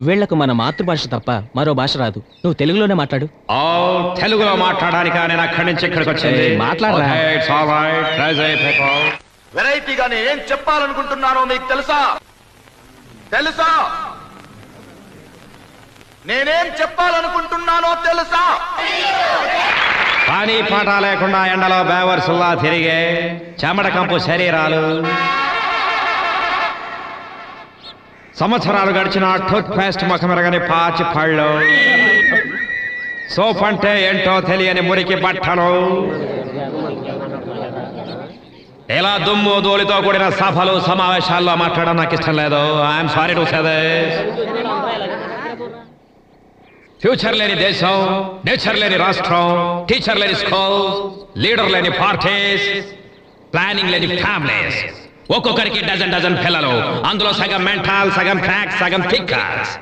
వీళ్లకు మన మాతృభాష తప్ప మరో భాష రాదు. నువ్వు తెలుగులోనే మాట్లాడు. తెలుగులో మాట్లాడడానికి నేను అక్కడి నుంచి ఇక్కడికి వచ్చింది. మాట్లాడరా. వెరైటీగా నేనేం చెప్పాలనుకుంటున్నానో మీకు తెలుసా? తెలుసా? నేనేం చెప్పాలనుకుంటున్నానో తెలుసా? పని పాట లేకుండా ఎండలో బేవర్సుల్లా తిరిగే చెమట కంపు శరీరాలు, సంవత్సరాలు గడిచిన టూత్ పేస్ట్ ముఖమెరగని పాచి పళ్ళు, సోప్ అంటే ఏంటో తెలియని మురికి బట్టలు, ఇలా దుమ్ము ధూళితో కూడిన సభలు సమావేశాల్లో మాట్లాడడం నాకు ఇష్టం లేదు. I'm sorry to say this. Future లేని దేశం, నేచర్ లేని రాష్ట్రం, టీచర్ లేని స్కూల్, లీడర్ లేని పార్టీస్, ప్లానింగ్ లేని ఫ్యామిలీస్, ఒక్కొక్కరికి డజన్ పిల్లలు, అందులో సగం మెంటల్, సగం ఫ్యాక్స్, సగం థిక్కర్స్.